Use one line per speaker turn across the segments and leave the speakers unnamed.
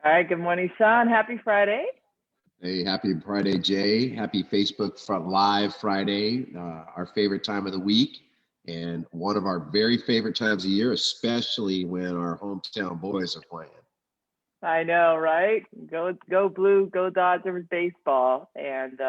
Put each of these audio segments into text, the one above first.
All right. Good morning, Sean. Happy Friday.
Hey, happy Friday, Jay. Happy Facebook Live Friday, our favorite time of the week, and one of our very favorite times of year, especially when our hometown boys are playing.
I know, right? Go blue, go Dodgers baseball. And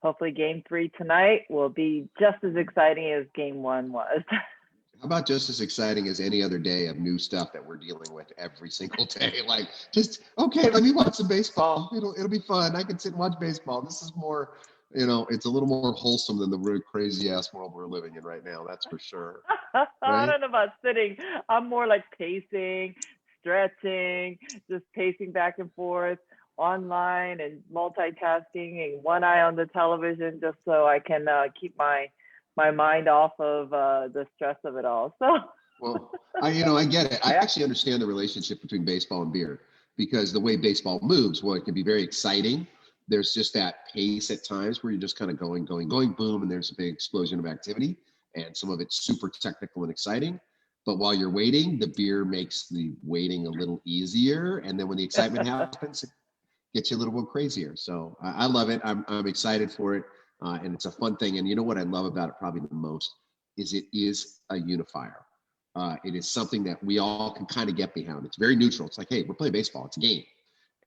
hopefully game three tonight will be just as exciting as game one was.
How about just as exciting as any other day of new stuff that we're dealing with every single day? Like, just okay, let me watch some baseball. It'll be fun. I can sit and watch baseball. This is more, it's a little more wholesome than the really crazy ass world we're living in right now. That's for sure.
I
Right?
don't know about sitting. I'm more like pacing, stretching, just pacing back and forth online and multitasking and one eye on the television just so I can keep my mind off of the stress of it all. So
Well, I get it. I actually understand the relationship between baseball and beer because the way baseball moves, well, it can be very exciting. There's just that pace at times where you're just kind of going, boom, and there's a big explosion of activity, and some of it's super technical and exciting. But while you're waiting, the beer makes the waiting a little easier, and then when the excitement happens, it gets you a little bit crazier. So I love it. I'm excited for it, and it's a fun thing. And you know what I love about it probably the most is it is a unifier. It is something that we all can kind of get behind. It's very neutral. It's like, hey, we're playing baseball. It's a game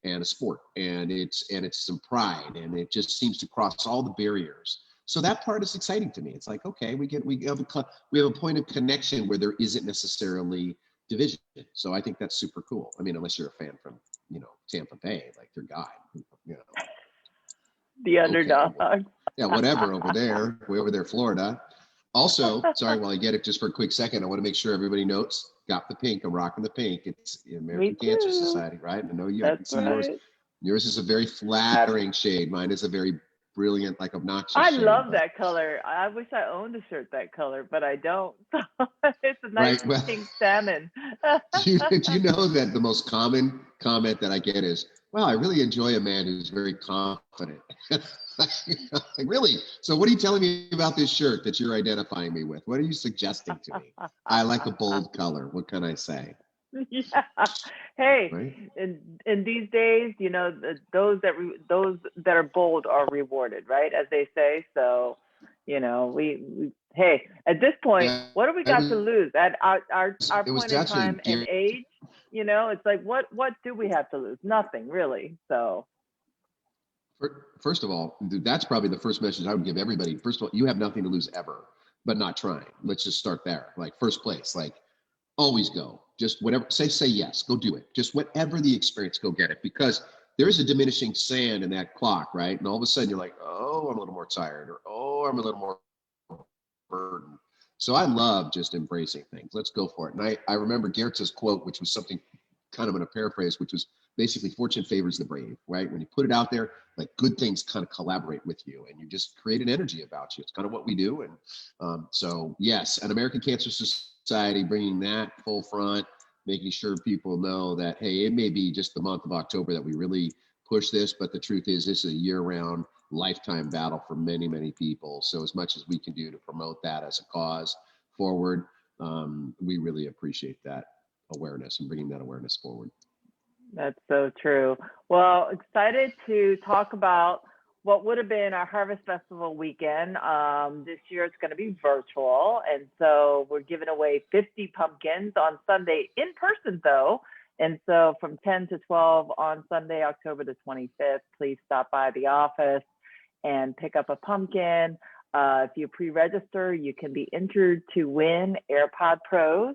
and a sport, and it's some pride, and it just seems to cross all the barriers. So that part is exciting to me. It's like, okay, we have a point of connection where there isn't necessarily division. So I think that's super cool. I mean, unless you're a fan from Tampa Bay, like your guy, you know,
the
okay,
underdog.
well, yeah, whatever over there, way over there, Florida. Also, sorry, while I get it, just for a quick second, I want to make sure everybody notes. Got the pink. I'm rocking the pink. It's the
Me
American Cancer
too.
Society, right? I know you. I
That's
can see yours.
right.
Yours is a very flattering shade. Mine is a very brilliant, like obnoxious
I
shade.
love
But
that color. I wish I owned a shirt that color, but I don't. It's a nice
right, well,
pink salmon.
you know that the most common comment that I get is, "Well, I really enjoy a man who's very confident." Like, really? So what are you telling me about this shirt that you're identifying me with? What are you suggesting to me? I like a bold color. What can I say?
Yeah. Hey,
Right?
in these days, those that are bold are rewarded, right? As they say. So, we hey, at this point,
Yeah,
what do we got to lose? At our
it was
point in
actually
time and age, it's like what do we have to lose? Nothing really. So
first of all, that's probably the first message I would give everybody. First of all, you have nothing to lose ever, but not trying. Let's just start there. Like first place, like always go. Just whatever, say yes, go do it. Just whatever the experience, go get it. Because there is a diminishing sand in that clock, right? And all of a sudden you're like, oh, I'm a little more tired, or oh, I'm a little more burdened. So I love just embracing things. Let's go for it. And I remember Goethe's quote, which was something kind of in a paraphrase, which was basically fortune favors the brave, right? When you put it out there, like good things kind of collaborate with you and you just create an energy about you. It's kind of what we do. And so, yes, an American Cancer Society bringing that full front, making sure people know that, hey, it may be just the month of October that we really push this, but the truth is this is a year-round lifetime battle for many, many people. So as much as we can do to promote that as a cause forward, we really appreciate that awareness and bringing that awareness forward.
that's so true. Well, excited to talk about what would have been our Harvest Festival weekend. This year it's going to be virtual. And so we're giving away 50 pumpkins on Sunday in person, though. And so from 10 to 12 on Sunday, October the 25th, please stop by the office and pick up a pumpkin. If you pre-register, you can be entered to win AirPod Pros.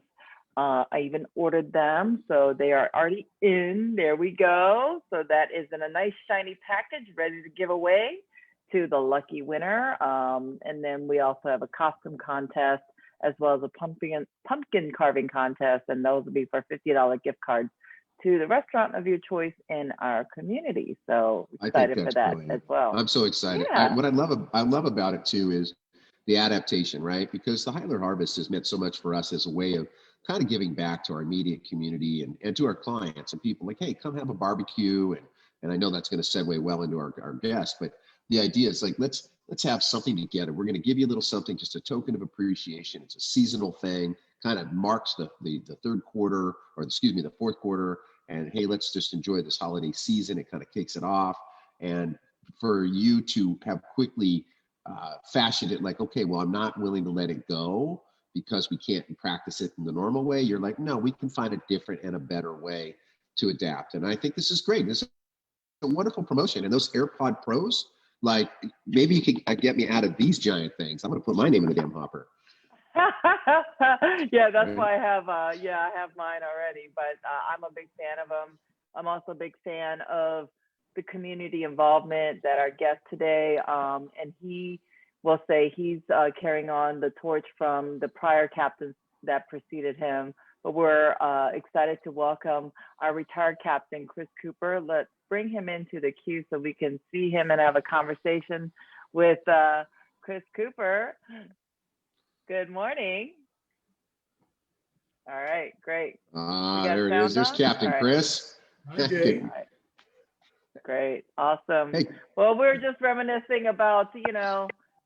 I even ordered them, so they are already in. There we go. So that is in a nice shiny package, ready to give away to the lucky winner. And then we also have a costume contest as well as a pumpkin carving contest, and those will be for $50 gift cards to the restaurant of your choice in our community. So excited for that
Brilliant.
as well.
I'm so excited.
Yeah.
What I love about it too is the adaptation, right? Because the Heyler Harvest has meant so much for us as a way of kind of giving back to our immediate community and to our clients and people like, hey, come have a barbecue. And I know that's going to segue well into our guests, but the idea is like, let's have something together. We're going to give you a little something, just a token of appreciation. It's a seasonal thing, kind of marks the third quarter, or excuse me, the fourth quarter. and hey, let's just enjoy this holiday season. It kind of kicks it off. And for you to have quickly fashioned it like, okay, well, I'm not willing to let it go because we can't practice it in the normal way. You're like, no, we can find a different and a better way to adapt. And I think this is great. This is a wonderful promotion. And those AirPod Pros, like, maybe you could get me out of these giant things. I'm going to put my name in the damn hopper.
Yeah, that's why I have mine already, but I'm a big fan of them. I'm also a big fan of the community involvement that our guest today, and he will say he's carrying on the torch from the prior captains that preceded him. But we're excited to welcome our retired captain, Chris Cooper. Let's bring him into the queue so we can see him and have a conversation with Chris Cooper. Good morning. All right, great.
There it is. There's Captain Chris.
Okay. Right. Great, awesome.
Hey.
Well, we're just reminiscing about,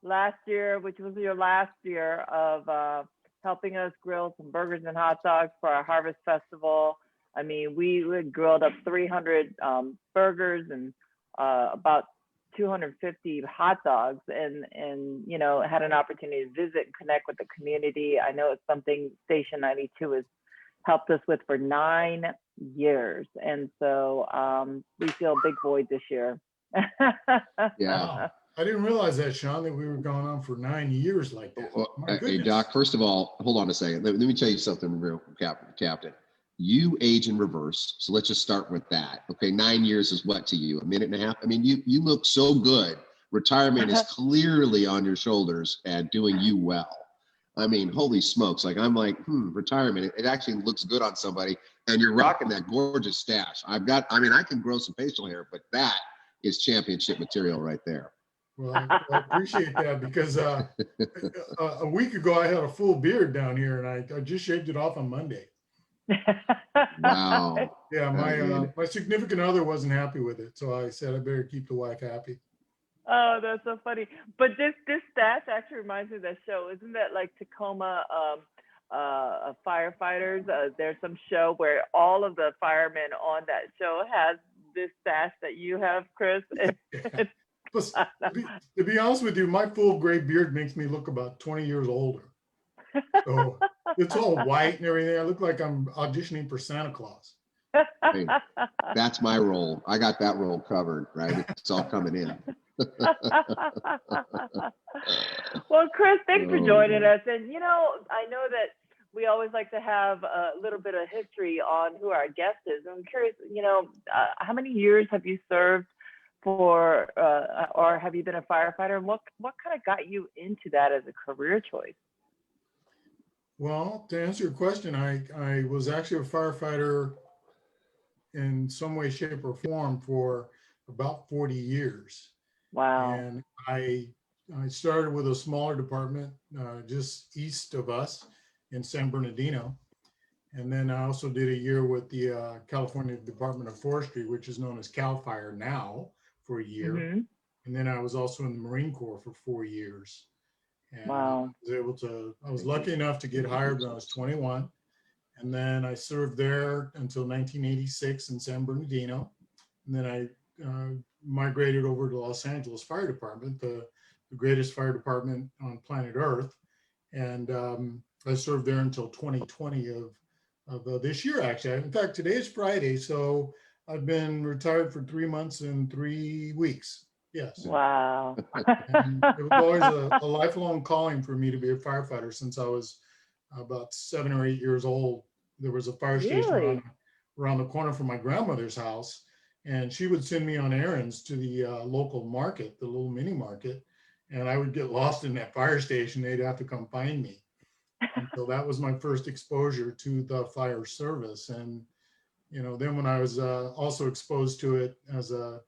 last year, which was your last year of helping us grill some burgers and hot dogs for our Harvest Festival. I mean, we grilled up 300 burgers and about 250 hot dogs, and had an opportunity to visit and connect with the community. I know it's something Station 92 has helped us with for 9 years, and so we feel a big void this year.
Yeah.
I didn't realize that, Sean, that we were going on for 9 years like that.
Well, hey, Doc, first of all, hold on a second. Let me tell you something real, Captain. You age in reverse, so let's just start with that. Okay, 9 years is what to you? A minute and a half? I mean, you look so good. Retirement is clearly on your shoulders and doing you well. I mean, holy smokes. Like, I'm like, retirement, it actually looks good on somebody. And you're rocking that gorgeous stash. I can grow some facial hair, but that is championship material right there.
Well, I appreciate that, because a week ago I had a full beard down here, and I just shaved it off on Monday.
Wow.
Yeah, my significant other wasn't happy with it, so I said I better keep the wife happy.
Oh, that's so funny. But this stash actually reminds me of that show. Isn't that like Tacoma firefighters? There's some show where all of the firemen on that show has this stash that you have, Chris.
To be honest with you, my full gray beard makes me look about 20 years older. So it's all white and everything. I look like I'm auditioning for Santa Claus.
Hey, that's my role. I got that role covered, right? It's all coming in.
Well, Chris, thanks for joining us. And, I know that we always like to have a little bit of history on who our guest is. I'm curious, how many years have you served for, or have you been a firefighter? And what kind of got you into that as a career choice?
Well, to answer your question, I was actually a firefighter in some way, shape, or form for about 40 years.
Wow.
And I started with a smaller department just east of us in San Bernardino. And then I also did a year with the California Department of Forestry, which is known as CAL FIRE now, for a year.
Mm-hmm.
And then I was also in the Marine Corps for 4 years. And
wow.
I was lucky enough to get hired when I was 21. And then I served there until 1986 in San Bernardino. And then I migrated over to Los Angeles Fire Department, the greatest fire department on planet Earth. And I served there until 2020 of this year, actually. In fact, today is Friday, so I've been retired for 3 months and 3 weeks. Yes.
Wow.
And it was always a lifelong calling for me to be a firefighter since I was about 7 or 8 years old. There was a fire station around the corner from my grandmother's house, and she would send me on errands to the local market, the little mini market, and I would get lost in that fire station. They'd have to come find me. And so that was my first exposure to the fire service. And, then when I was also exposed to it as an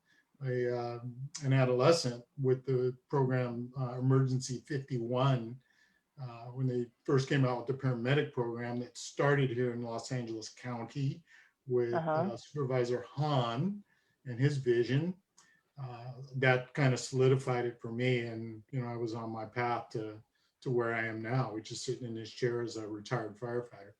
adolescent with the program Emergency 51, when they first came out with the paramedic program that started here in Los Angeles County with Supervisor Hahn and his vision, that kind of solidified it for me. And, I was on my path to where I am now, which is sitting in this chair as a retired firefighter.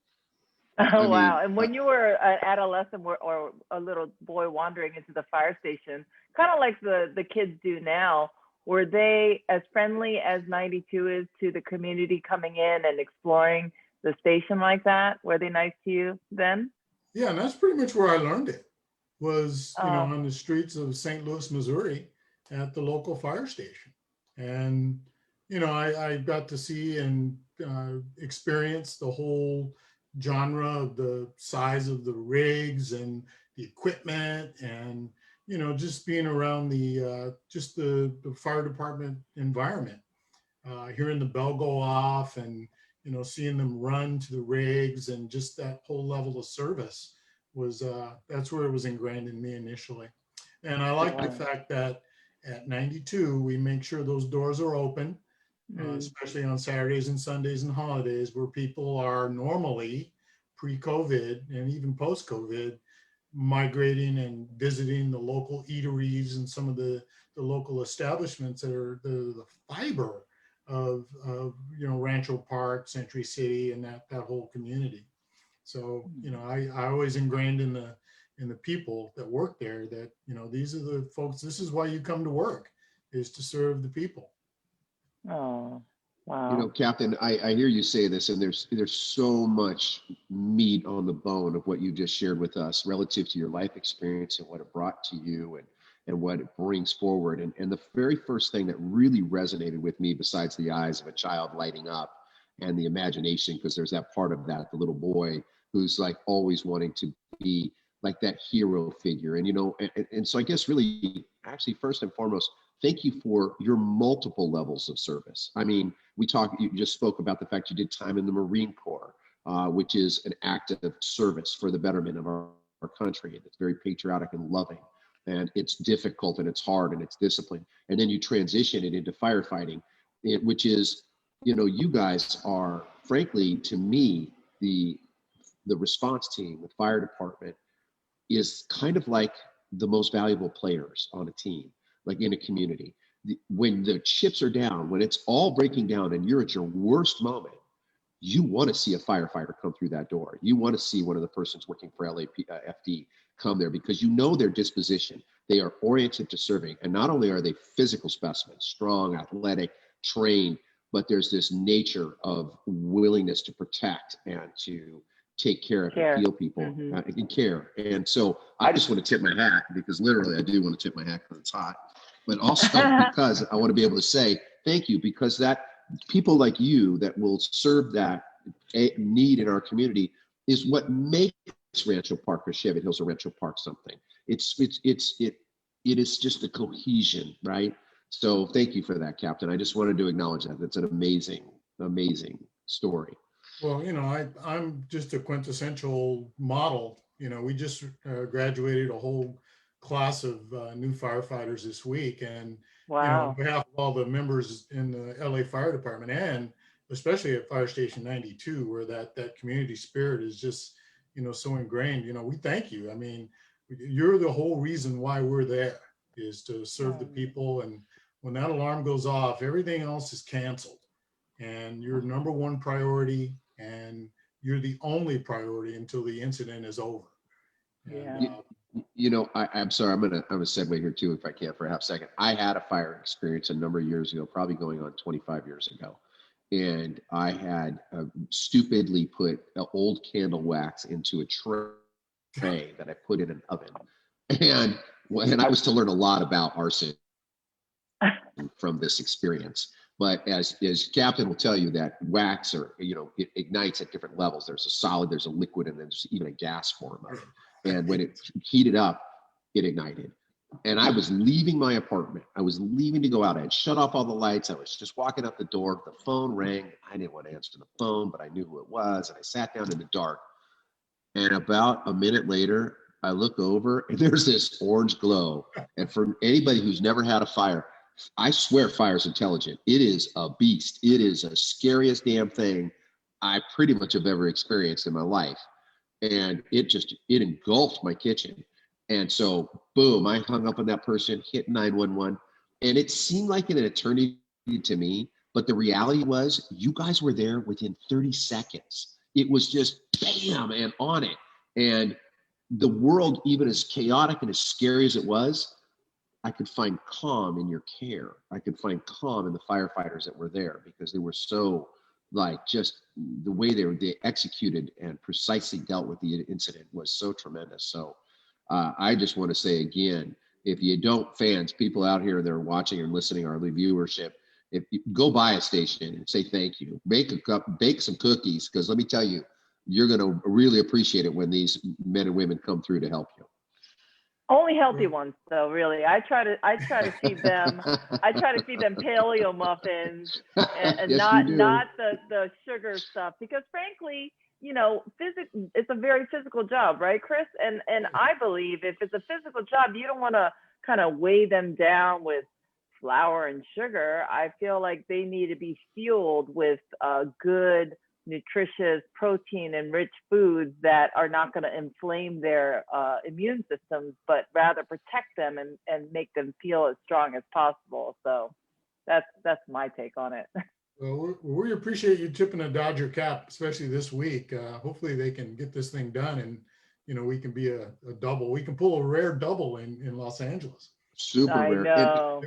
Oh,
I
wow.
mean,
And when you were an adolescent or a little boy wandering into the fire station, kind of like the kids do now, were they as friendly as 92 is to the community coming in and exploring the station like that? Were they nice to you then?
Yeah, and that's pretty much where I learned it, was,
Oh,
on the streets of St. Louis, Missouri at the local fire station. And, I got to see and experience the whole genre of the size of the rigs and the equipment and, just being around just the fire department environment, hearing the bell go off and, seeing them run to the rigs and just that whole level of service was, that's where it was ingrained in me initially. And I like the
wow.
fact that at 92, we make sure those doors are open,
Mm.
especially on Saturdays and Sundays and holidays where people are normally pre-COVID and even post-COVID migrating and visiting the local eateries and some of the local establishments that are the fiber of Rancho Park, Century City, and that whole community. So I always ingrained in the people that work there that these are the folks. This is why you come to work, is to serve the people.
Oh, wow.
Captain, I hear you say this, and there's so much meat on the bone of what you just shared with us relative to your life experience and what it brought to you and what it brings forward. And the very first thing that really resonated with me, besides the eyes of a child lighting up and the imagination, because there's that part of that, the little boy who's like always wanting to be like that hero figure. And so I guess really, actually, first and foremost, thank you for your multiple levels of service. I mean, you just spoke about the fact you did time in the Marine Corps, which is an act of service for the betterment of our country. And it's very patriotic and loving. And it's difficult and it's hard and it's disciplined. And then you transition it into firefighting, which is, you guys are, frankly, to me, the response team, the fire department, is kind of like the most valuable players on a team, like in a community. When the chips are down, when it's all breaking down and you're at your worst moment, you want to see a firefighter come through that door. You want to see one of the persons working for LAFD come there, because you know their disposition. They are oriented to serving. And not only are they physical specimens, strong, athletic, trained, but there's this nature of willingness to protect and to take care of and heal people and care. And so I just want to tip my hat, because literally I do want to tip my hat because it's hot, but also because I want to be able to say thank you, because that people like you that will serve that need in our community is what makes Rancho Park or Cheviot Hills or Rancho Park something. It is just a cohesion, right? So thank you for that, Captain. I just wanted to acknowledge that. That's an amazing, amazing story.
Well, I'm just a quintessential model. We just graduated a whole class of new firefighters this week, and
Wow.
on behalf of all the members in the LA Fire Department, and especially at Fire Station 92, where that community spirit is just so ingrained. We thank you. I mean, you're the whole reason why we're there, is to serve the people. And when that alarm goes off, everything else is canceled, and your number one priority, and you're the only priority until the incident is over. And,
I'm sorry, I'm gonna segue here too, if I can, for a half second. I had a fire experience a number of years ago, probably going on 25 years ago. And I had stupidly put old candle wax into a tray that I put in an oven. And I was to learn a lot about arson from this experience. But as Captain will tell you, that wax it ignites at different levels. There's a solid, there's a liquid, and there's even a gas form of it. And when it heated up, it ignited. And I was leaving my apartment. I was leaving to go out. I had shut off all the lights. I was just walking out the door. The phone rang. I didn't want to answer the phone, but I knew who it was. And I sat down in the dark. And about a minute later, I look over and there's this orange glow. And for anybody who's never had a fire, I swear fire's intelligent. It is a beast. It is the scariest damn thing I pretty much have ever experienced in my life. And it engulfed my kitchen. And so, boom, I hung up on that person, hit 911. And it seemed like an eternity to me. But the reality was, you guys were there within 30 seconds. it was just bam and on it. And the world, even as chaotic and as scary as it was, I could find calm in your care. I could find calm in the firefighters that were there, because they were so, like, just the way they executed and precisely dealt with the incident was so tremendous. So I just want to say again, if you don't, fans, people out here that are watching and listening, our viewership, if you go by a station and say thank you, bake some cookies, because let me tell you, you're going to really appreciate it when these men and women come through to help you.
Only healthy ones, though. Really, I try to feed them. I try to feed them paleo muffins and
Yes,
not the sugar stuff, because frankly, you know, it's a very physical job, right, Chris? And I believe if it's a physical job, you don't want to kind of weigh them down with flour and sugar. I feel like they need to be fueled with good, nutritious, protein-enriched foods that are not going to inflame their immune systems, but rather protect them and make them feel as strong as possible. So that's my take on it.
Well, we appreciate you tipping a Dodger cap, especially this week. Hopefully they can get this thing done, and you know, we can be a double. We can pull a rare double in Los Angeles.
Super
I
rare.
know.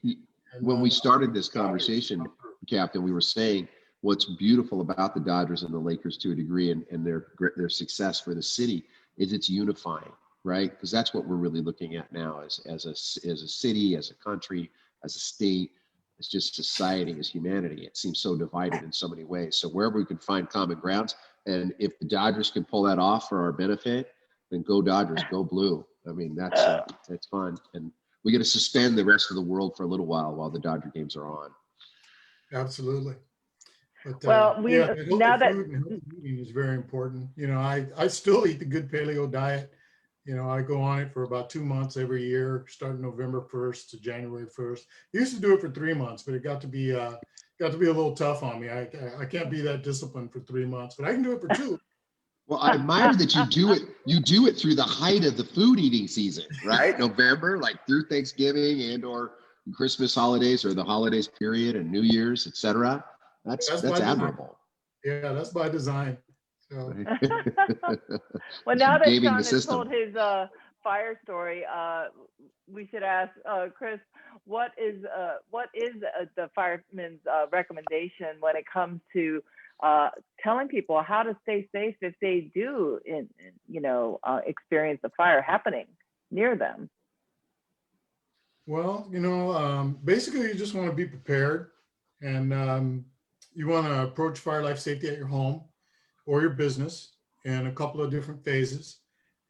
And when we started this conversation, Captain, we were saying what's beautiful about the Dodgers and the Lakers to a degree, and their success for the city, is it's unifying, right? Because that's what we're really looking at now as a city, as a country, as a state. It's just society, as humanity. It seems so divided in so many ways. So wherever we can find common grounds, and if the Dodgers can pull that off for our benefit, then go Dodgers, go blue. I mean, that's fun. And we got to suspend the rest of the world for a little while the Dodger games are on.
Absolutely. But
well,
now that food and healthy eating is very important. You know, I still eat the good paleo diet. You know, I go on it for about 2 months every year, starting November 1st to January 1st. I used to do it for 3 months, but it got to be a little tough on me. I can't be that disciplined for 3 months, but I can do it for 2.
Well, I admire that you do it. You do it through the height of the food eating season, right? November, like through Thanksgiving and/or Christmas holidays, or the holidays period, and New Year's, etc. That's admirable.
Yeah, that's by design. So.
Well, now that Sean has told his fire story, we should ask Chris, what is the fireman's recommendation when it comes to telling people how to stay safe if they do, experience a fire happening near them?
Well, you know, basically you just want to be prepared, and you want to approach fire life safety at your home or your business in a couple of different phases.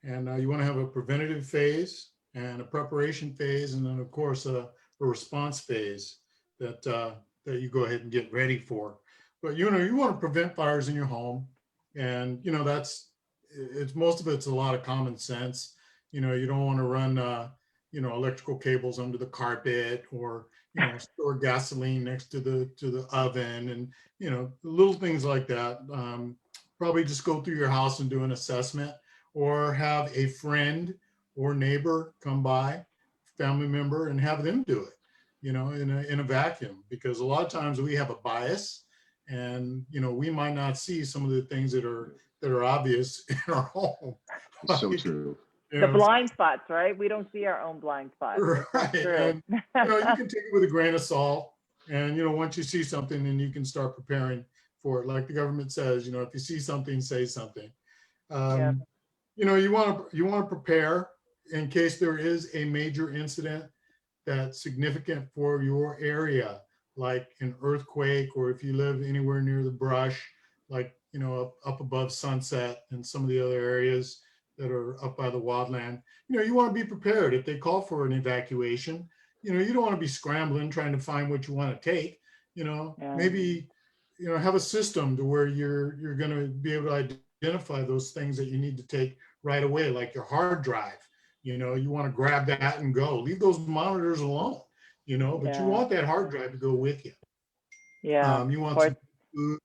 And you want to have a preventative phase and a preparation phase, and then of course a response phase that you go ahead and get ready for. But you know, you want to prevent fires in your home, and you know, most of it's a lot of common sense. You know, you don't want to run electrical cables under the carpet, or store gasoline next to the oven, and little things like that. Probably just go through your house and do an assessment, or have a friend or neighbor come by, family member, and have them do it, in a vacuum, because a lot of times we have a bias, and we might not see some of the things that are obvious in our home.
It's so true.
The blind spots, right? We don't see our own blind spots.
Right. And, you can take it with a grain of salt. And, once you see something, then you can start preparing for it. Like the government says, if you see something, say something. You want to prepare in case there is a major incident that's significant for your area, like an earthquake, or if you live anywhere near the brush, like, up above Sunset and some of the other areas that are up by the wildland. You want to be prepared if they call for an evacuation. You don't want to be scrambling trying to find what you want to take. Maybe have a system to where you're going to be able to identify those things that you need to take right away, like your hard drive. You want to grab that and go. Leave those monitors alone. But you want that hard drive to go with you.
Yeah.
You want some food.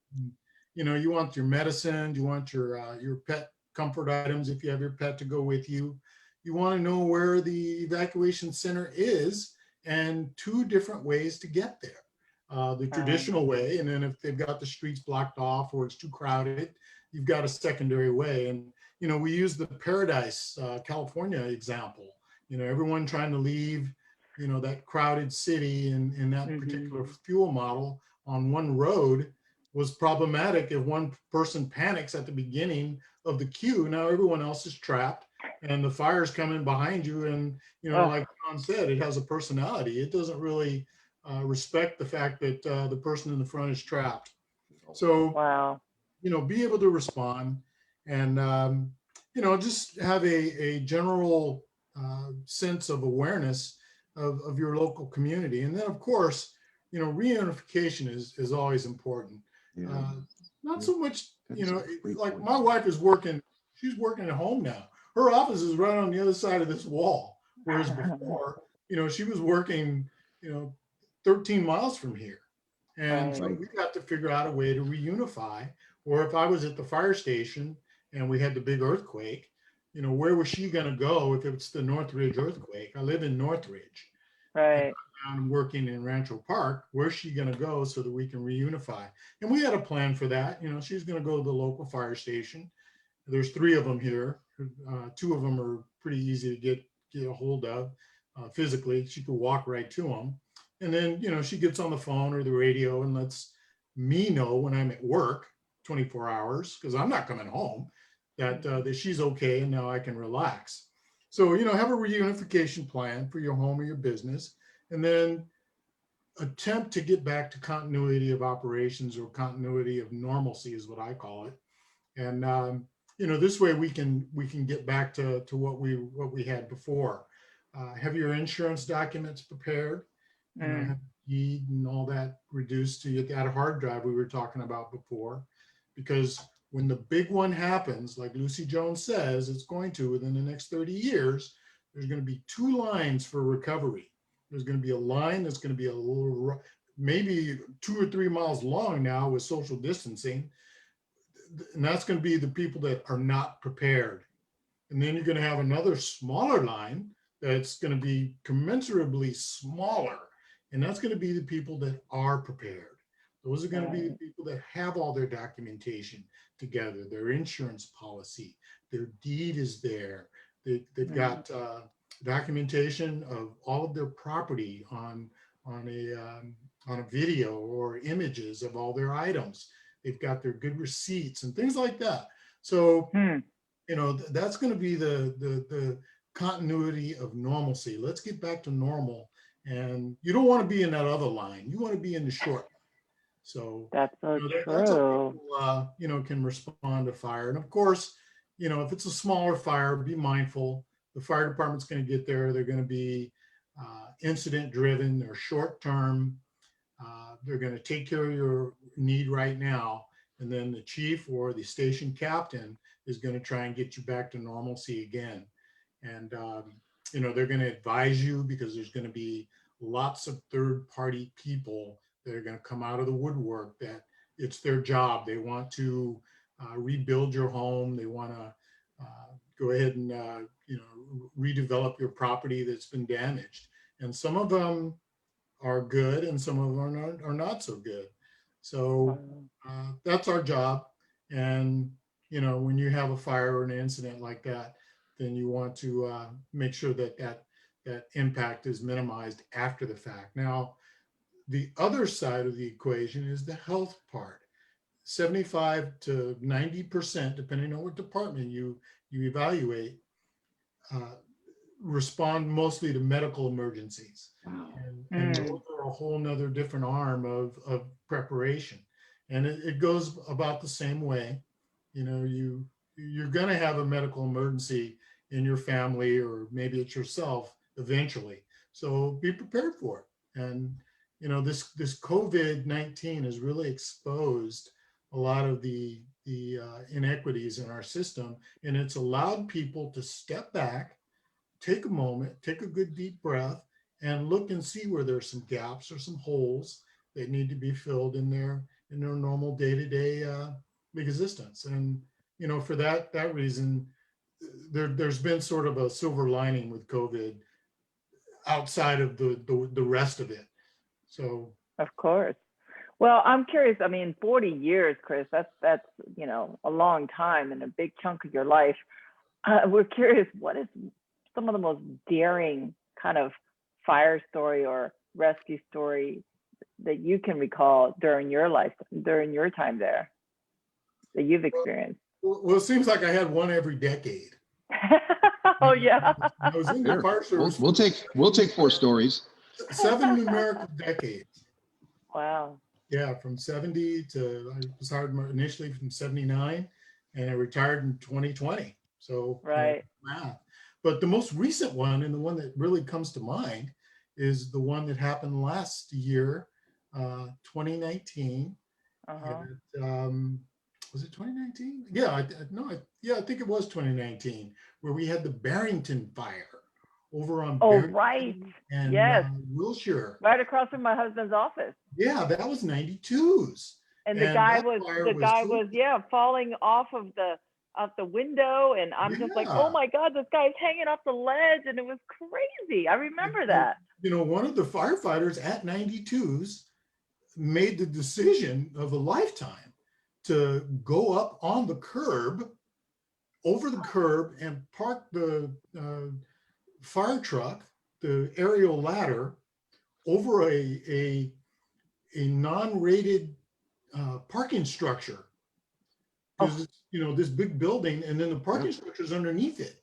You want your medicine. You want your pet comfort items if you have your pet to go with you. You want to know where the evacuation center is and 2 different ways to get there. The traditional way, and then if they've got the streets blocked off or it's too crowded, you've got a secondary way. And, we use the Paradise, California example, everyone trying to leave, that crowded city in that particular fuel model on one road was problematic. If one person panics at the beginning of the queue, now everyone else is trapped and the fire's coming behind you. And, like John said, it has a personality. It doesn't really respect the fact that the person in the front is trapped. So,
wow.
Be able to respond and, just have a general sense of awareness of your local community. And then, of course, reunification is always important.
Yeah.
Not so much, like my wife is working, she's working at home now. Her office is right on the other side of this wall. Whereas before, she was working, 13 miles from here. And so we got to figure out a way to reunify. Or if I was at the fire station and we had the big earthquake, where was she going to go if it's the Northridge earthquake? I live in Northridge.
Right.
I'm working in Rancho Park. Where's she going to go so that we can reunify? And we had a plan for that. She's going to go to the local fire station. There's 3 of them here. 2 of them are pretty easy to get a hold of physically. She could walk right to them. And then, she gets on the phone or the radio and lets me know when I'm at work 24 hours, because I'm not coming home, that she's okay and now I can relax. So, have a reunification plan for your home or your business, and then attempt to get back to continuity of operations or continuity of normalcy is what I call it. And, this way we can get back to what we had before. Have your insurance documents prepared, have deed and all that reduced to that hard drive we were talking about before, because when the big one happens, like Lucy Jones says it's going to within the next 30 years, there's going to be 2 lines for recovery. There's going to be a line that's going to be a little, maybe 2 or 3 miles long now with social distancing. And that's going to be the people that are not prepared. And then you're going to have another smaller line that's going to be commensurably smaller. And that's going to be the people that are prepared. Those are going to be the people that have all their documentation together, their insurance policy, their deed is there. They've got documentation of all of their property on a video or images of all their items. They've got their good receipts and things like that. So, that's going to be the continuity of normalcy. Let's get back to normal. And you don't want to be in that other line. You want to be in the short. So
that's so true.
That's how people, can respond to fire. And of course, if it's a smaller fire, be mindful. The fire department's going to get there. They're going to be incident driven or short term. They're going to take care of your need right now. And then the chief or the station captain is going to try and get you back to normalcy again. And, they're going to advise you, because there's going to be lots of third-party people that are going to come out of the woodwork that it's their job. They want to rebuild your home. They want to go ahead and, redevelop your property that's been damaged. And some of them are good and some of them are not so good. So that's our job. And, when you have a fire or an incident like that, then you want to make sure that impact is minimized after the fact. Now, the other side of the equation is the health part. 75 to 90%, depending on what department you evaluate, respond mostly to medical emergencies. And those are a whole nother different arm of preparation. And it goes about the same way. You're going to have a medical emergency in your family, or maybe it's yourself eventually. So be prepared for it. And, this COVID-19 has really exposed a lot of the inequities in our system. And it's allowed people to step back, take a moment, take a good deep breath, and look and see where there's some gaps or some holes that need to be filled in their normal day-to-day existence. And, for that reason, there's been sort of a silver lining with COVID outside of the rest of it. So,
of course. Well, I'm curious. I mean, 40 years, Chris, that's, a long time and a big chunk of your life. We're curious, what is some of the most daring kind of fire story or rescue story that you can recall during your life, during your time there, that you've experienced?
Well, it seems like I had one every decade.
Oh yeah.
I was in the fire service.
We'll take 4 stories.
7 numerical decades.
Wow.
Yeah, from 70 to, I was hired initially from 79 and I retired in 2020. So,
right.
Math. But the most recent one, and the one that really comes to mind, is the one that happened last year, 2019.
Uh-huh.
Was it 2019? Yeah, I think it was 2019, where we had the Barrington fire over on Barrington
right.
and
yes.
Wilshire.
Right across from my husband's office.
Yeah, that was 92s.
And the guy was falling off of the window, and I'm just like, oh my God, this guy's hanging off the ledge, and it was crazy. I remember that.
One of the firefighters at 92s made the decision of a lifetime to go up on the curb, over the curb, and park the fire truck, the aerial ladder, over a non-rated parking structure. Because this big building, and then the parking structure is underneath it,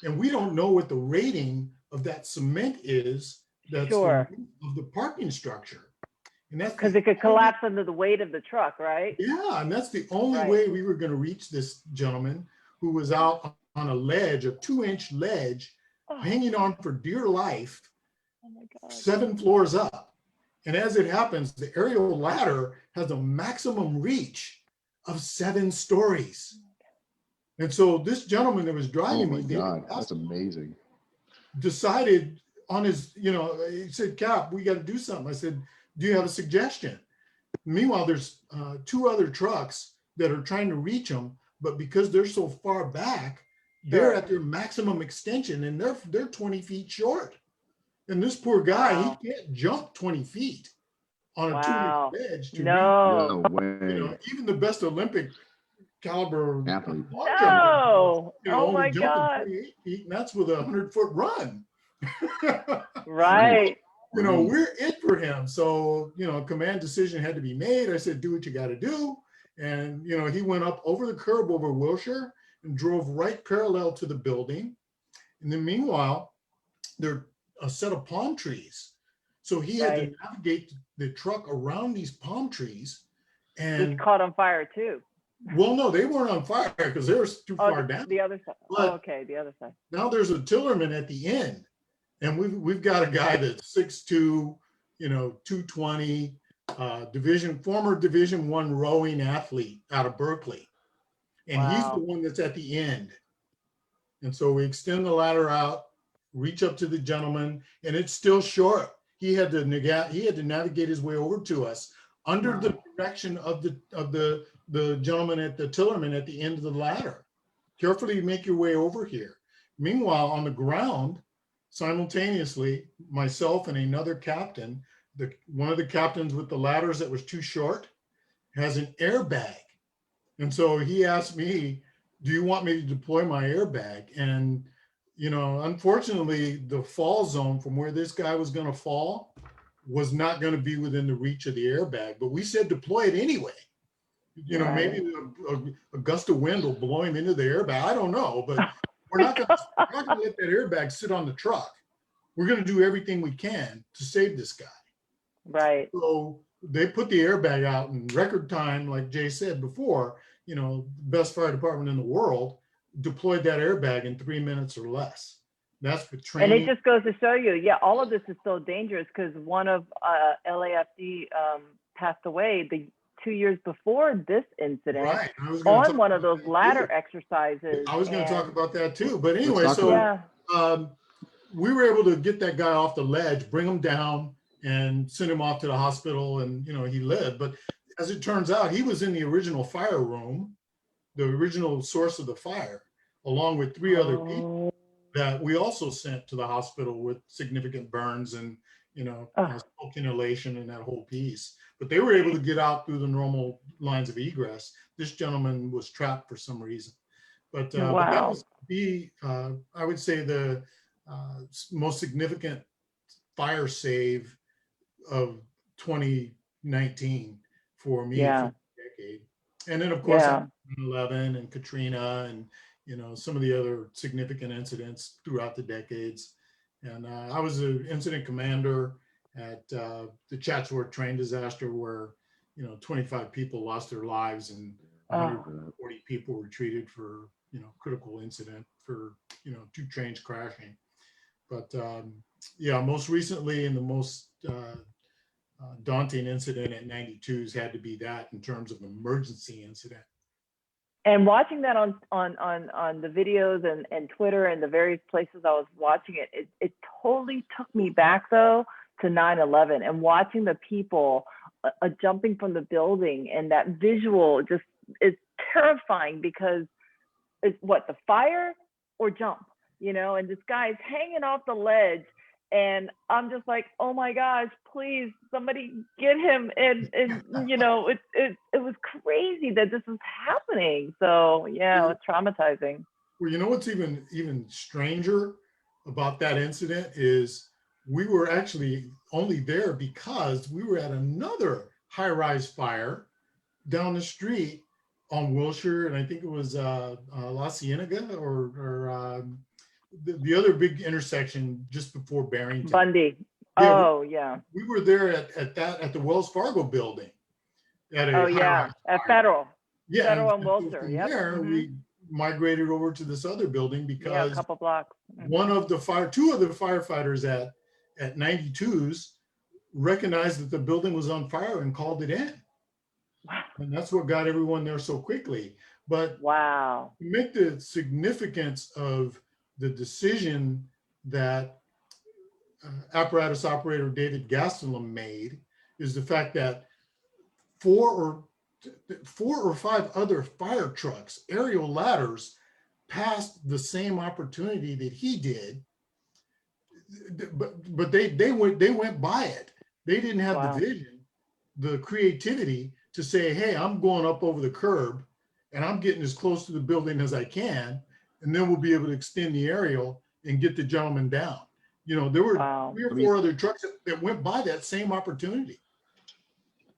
and we don't know what the rating of that cement is. That's of the parking structure, and that's
because it could collapse under the weight of the truck, right?
Yeah, and that's the only way we were going to reach this gentleman who was out on a ledge, a 2-inch ledge, hanging on for dear life, 7 floors up. And as it happens, the aerial ladder has a maximum reach of 7 stories. And so this gentleman that was driving me,
that's amazing,
decided on his, he said, Cap, we got to do something. I said, do you have a suggestion? Meanwhile, there's 2 other trucks that are trying to reach them, but because they're so far back, they're at their maximum extension, and they're 20 feet short. And this poor guy, he can't jump 20 feet on a 2-inch ledge to reach.
No way.
Even the best Olympic caliber
athlete.
Oh my God.
28 feet, and that's with a 100-foot run.
Right.
We're it for him. So, command decision had to be made. I said, do what you got to do. And, he went up over the curb over Wilshire and drove right parallel to the building. And then meanwhile, there are a set of palm trees. So he had to navigate the truck around these palm trees. And
it's caught on fire too.
Well, no, they weren't on fire because they were too far down.
The other side.
But
the other side.
Now there's a tillerman at the end. And we've got a guy that's 6'2", 220, former Division I rowing athlete out of Berkeley. And he's the one that's at the end. And so we extend the ladder out, reach up to the gentleman, and it's still short. He had to navigate his way over to us under the direction of the gentleman at the tillerman at the end of the ladder. Carefully make your way over here. Meanwhile, on the ground, simultaneously, myself and another captain, one of the captains with the ladders that was too short, has an airbag. And so he asked me, do you want me to deploy my airbag? And, unfortunately, the fall zone from where this guy was going to fall was not going to be within the reach of the airbag. But we said deploy it anyway. Maybe a gust of wind will blow him into the airbag. I don't know, but we're not going to let that airbag sit on the truck. We're going to do everything we can to save this guy.
Right.
So they put the airbag out in record time, like Jay said before, best fire department in the world, deployed that airbag in 3 minutes or less. That's the training.
And it just goes to show you, all of this is so dangerous because one of LAFD passed away 2 years before this incident on one of those ladder exercises.
I was going to talk about that too. But anyway, so we were able to get that guy off the ledge, bring him down, and send him off to the hospital, and he lived. But as it turns out, he was in the original fire room, the original source of the fire, along with 3 other people that we also sent to the hospital with significant burns and smoke inhalation and that whole piece. But they were able to get out through the normal lines of egress. This gentleman was trapped for some reason. But that was I would say, the most significant fire save of 2019 for me for the decade. And then, of course, 9/11 and Katrina and, some of the other significant incidents throughout the decades. And I was an incident commander at the Chatsworth train disaster where, 25 people lost their lives and 140 people were treated for, critical incident for, 2 trains crashing. But most recently, and the most daunting incident at 92's had to be that in terms of emergency incident.
And watching that on the videos and Twitter and the various places I was watching it totally took me back though to 9/11 and watching the people jumping from the building, and that visual just is terrifying because it's the fire or jump, and this guy's hanging off the ledge. And I'm just like, oh my gosh, please, somebody get him. And it was crazy that this was happening. So yeah, it's traumatizing.
Well, what's even stranger about that incident is we were actually only there because we were at another high-rise fire down the street on Wilshire, and I think it was La Cienega or the other big intersection just before Barrington.
Bundy.
Yeah, we were there at the Wells Fargo building. At
Federal.
Yeah,
Federal and Wilshire.
From there, we migrated over to this other building because
a couple blocks.
Two of the firefighters at 92's recognized that the building was on fire and called it in.
Wow.
And that's what got everyone there so quickly. But
to
make the significance of the decision that apparatus operator David Gastelum made is the fact that 4 or 5 other fire trucks, aerial ladders, passed the same opportunity that he did, but they went by it. They didn't have the vision, the creativity to say, hey, I'm going up over the curb and I'm getting as close to the building as I can, and then we'll be able to extend the aerial and get the gentleman down. There were 3 or 4 other trucks that went by that same opportunity.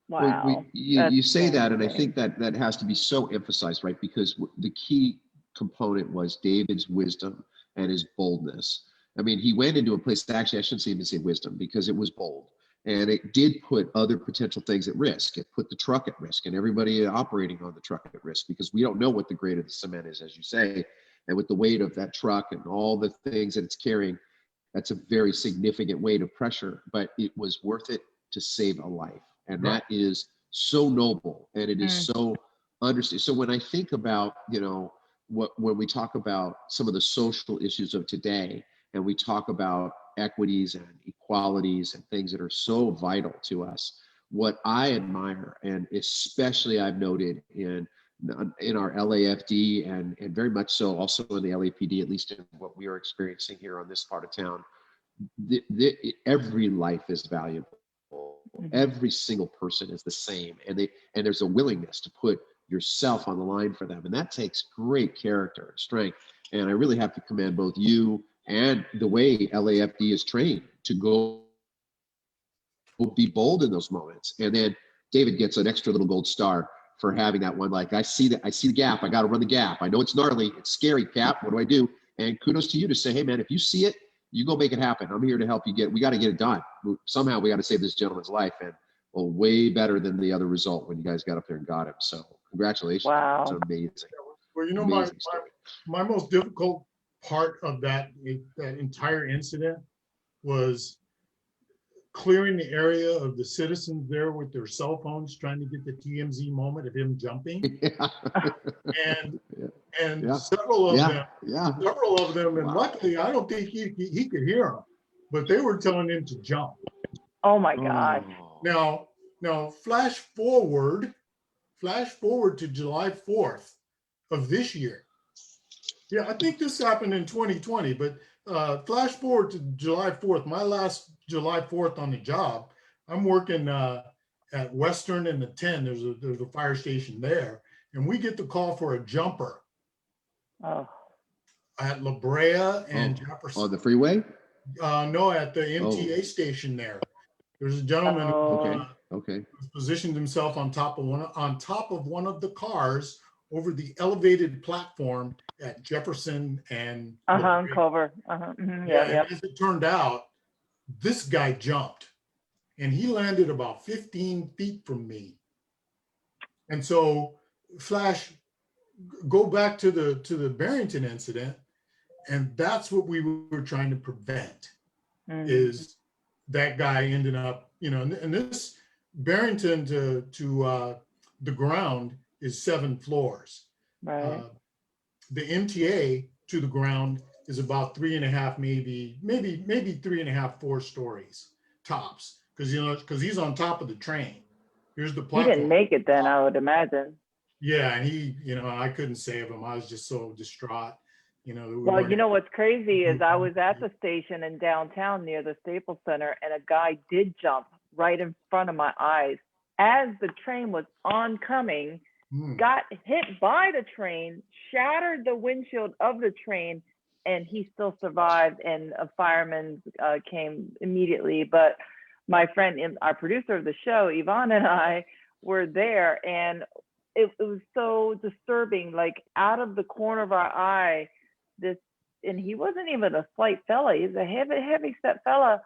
Wow.
You say that, and I think that has to be so emphasized, right? Because the key component was David's wisdom and his boldness. I mean, he went into a place, actually, I shouldn't even say wisdom, because it was bold. And it did put other potential things at risk. It put the truck at risk and everybody operating on the truck at risk, because we don't know what the grade of the cement is, as you say. And with the weight of that truck and all the things that it's carrying, that's a very significant weight of pressure, but it was worth it to save a life. And that is so noble, and it is so understood. So when I think about, when we talk about some of the social issues of today, and we talk about equities and equalities and things that are so vital to us, what I admire, and especially I've noted in our LAFD and very much so also in the LAPD, at least in what we are experiencing here on this part of town, every life is valuable. Every single person is the same, and there's a willingness to put yourself on the line for them, and that takes great character and strength. And I really have to commend both you and the way LAFD is trained to go be bold in those moments. And then David gets an extra little gold star for having that one. Like, I see the gap. I got to run the gap. I know it's gnarly. It's scary, Cap. What do I do? And kudos to you to say, hey, man, if you see it, you go make it happen. I'm here to help you we got to get it done. Somehow we got to save this gentleman's life. And way better than the other result when you guys got up there and got him. So congratulations.
Wow.
It's amazing.
Well, my most difficult part of that entire incident was clearing the area of the citizens there with their cell phones, trying to get the TMZ moment of him jumping. And several of them, and luckily I don't think he could hear them, but they were telling him to jump.
Oh my God.
Now flash forward to July 4th of this year. Yeah, I think this happened in 2020, but flash forward to July 4th, my last July 4th on the job. I'm working at Western and the 10. There's a fire station there, and we get the call for a jumper
Oh,
at La Brea and
Oh,
Jefferson.
on the freeway?
No, at the
Oh,
MTA station there. There's a gentleman who
okay,
oh,
okay.
positioned himself on top of one of the cars over the elevated platform at Jefferson and La Brea.
Culver. Yeah,
Yeah, and
yep.
as it turned out, this guy jumped and he landed about 15 feet from me. And so, Flash, go back to the Barrington incident, and that's what we were trying to prevent. Is that guy ended up, and this Barrington to the ground is 7 floors.
Right.
The MTA to the ground is about 3.5, maybe 3.5, 4 stories tops, because he's on top of the train. Here's the
He
platform.
didn't make it then, I would imagine.
Yeah, and he, I couldn't save him. I was just so distraught.
Well, what's crazy is I was at the station in downtown near the Staples Center, and a guy did jump right in front of my eyes as the train was oncoming, got hit by the train, shattered the windshield of the train, and he still survived, and a fireman came immediately. But my friend, our producer of the show, Yvonne, and I were there, and it was so disturbing, like out of the corner of our eye, and he wasn't even a slight fella, he's a heavy set fella.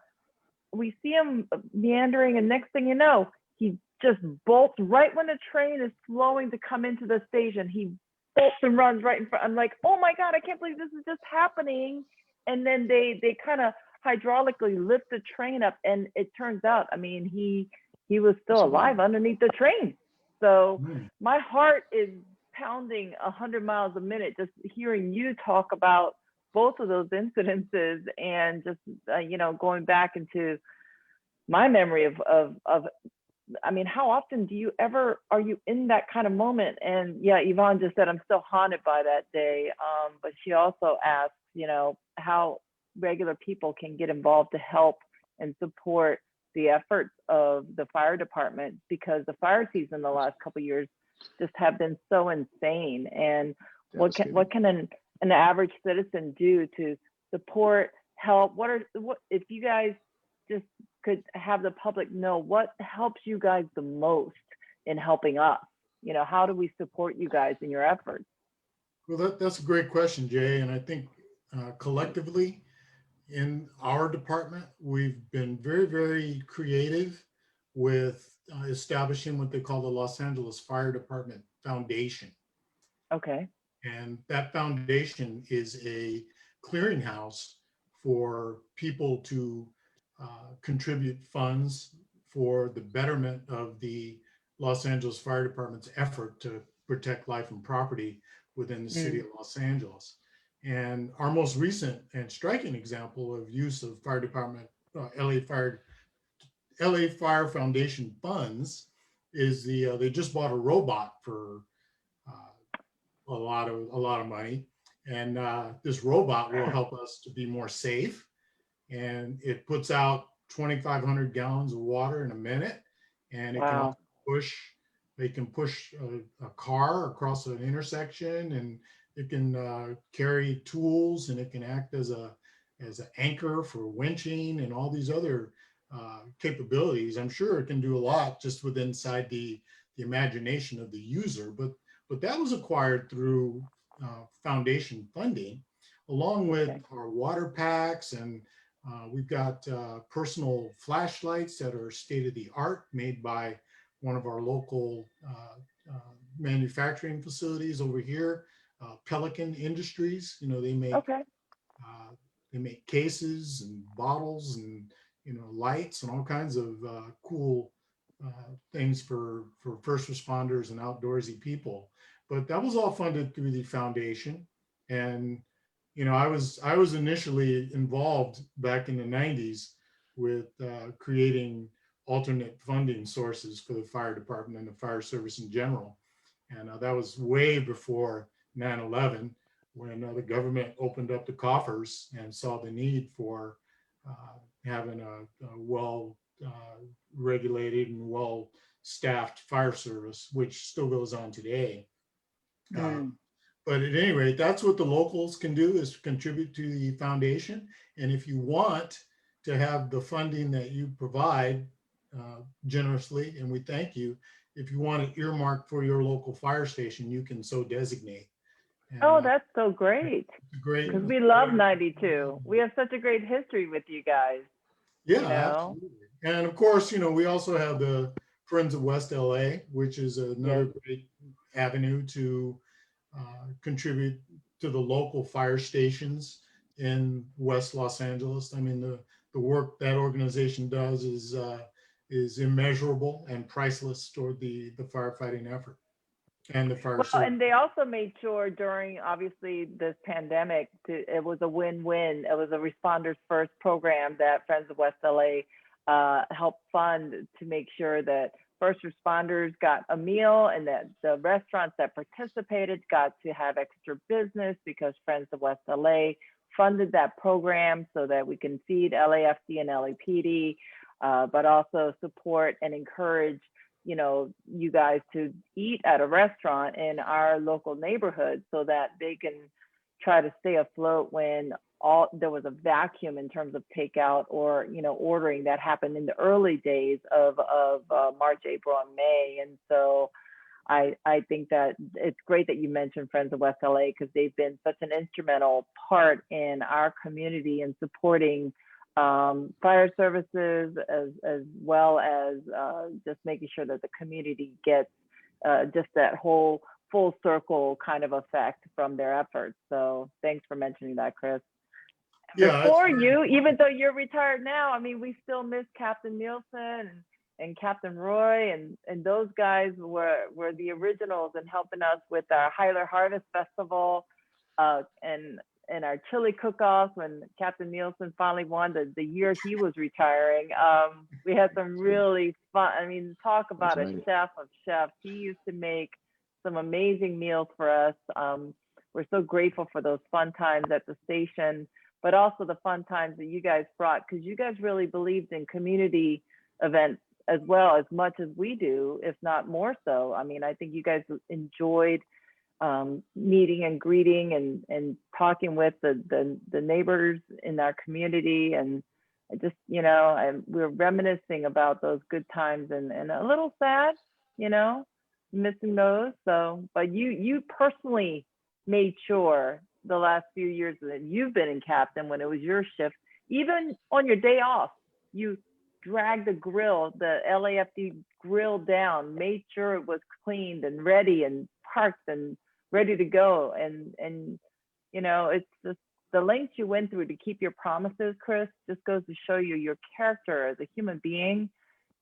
We see him meandering, and next thing you know, he just bolts right when the train is slowing to come into the station. He bolts and runs right in front. I'm like, oh my God, I can't believe this is just happening. And then they kind of hydraulically lift the train up, and it turns out, I mean, he was still alive underneath the train. So my heart is pounding 100 miles a minute just hearing you talk about both of those incidences, and just going back into my memory of I mean, how often are you in that kind of moment? And yeah, Yvonne just said I'm still haunted by that day, but she also asked how regular people can get involved to help and support the efforts of the fire department, because the fire season the last couple of years just have been so insane. And what can an average citizen do to support, help? What if you guys just could have the public know what helps you guys the most in helping us? How do we support you guys in your efforts?
Well, that's a great question, Jay. And I think collectively in our department, we've been very, very creative with establishing what they call the Los Angeles Fire Department Foundation.
Okay.
And that foundation is a clearinghouse for people to contribute funds for the betterment of the Los Angeles Fire Department's effort to protect life and property within the city of Los Angeles. And our most recent and striking example of use of fire department, LA Fire Foundation funds is they just bought a robot for a lot of money, and this robot will help us to be more safe. And it puts out 2,500 gallons of water in a minute, and it can push a car across an intersection, and it can carry tools, and it can act as an anchor for winching and all these other capabilities. I'm sure it can do a lot just inside the imagination of the user, but that was acquired through foundation funding, along with our water packs, and we've got personal flashlights that are state of the art, made by one of our local manufacturing facilities over here, Pelican Industries. They make cases and bottles and lights and all kinds of cool things for first responders and outdoorsy people. But that was all funded through the foundation. And I was initially involved back in the 90s with creating alternate funding sources for the fire department and the fire service in general. And that was way before 9/11, when the government opened up the coffers and saw the need for having a well regulated and well staffed fire service, which still goes on today.
Mm.
But at any rate, that's what the locals can do, is contribute to the foundation. And if you want to have the funding that you provide generously, and we thank you, if you want it earmarked for your local fire station, you can so designate. And
Oh, that's so great.
great.
Because we love 92. We have such a great history with you guys,
Yeah,
you know?
absolutely. And of course, we also have the Friends of West LA, which is another
Yes.
great avenue to contribute to the local fire stations in West Los Angeles. I mean, the work that organization does is immeasurable and priceless toward the firefighting effort and the fire
Well,
service.
and they also made sure during obviously this pandemic, it was a win-win. It was a Responders First program that Friends of West LA helped fund to make sure that first responders got a meal and that the restaurants that participated got to have extra business because Friends of West LA funded that program so that we can feed LAFD and LAPD, but also support and encourage you guys to eat at a restaurant in our local neighborhood so that they can try to stay afloat when there was a vacuum in terms of takeout or ordering that happened in the early days of March, April, and May. And so I think that it's great that you mentioned Friends of West LA because they've been such an instrumental part in our community and supporting fire services as well as just making sure that the community gets just that whole full circle kind of effect from their efforts. So thanks for mentioning that, Chris.
Yeah,
Before you, even though you're retired now, I mean, we still miss Captain Nielsen and Captain Roy, and those guys were the originals in helping us with our Heyler Harvest Festival and our chili cook-offs when Captain Nielsen finally won the year he was retiring. We had some really fun, I mean, talk about a chef of chefs. He used to make some amazing meals for us. We're so grateful for those fun times at the station, but also the fun times that you guys brought, because you guys really believed in community events as well, as much as we do, if not more so. I mean, I think you guys enjoyed meeting and greeting and talking with the neighbors in our community, and just and we're reminiscing about those good times and a little sad, missing those. So, but you personally made sure the last few years that you've been in Captain, when it was your shift, even on your day off, you dragged the LAFD grill down, made sure it was cleaned and ready and parked and ready to go. And it's just the lengths you went through to keep your promises, Chris, just goes to show you your character as a human being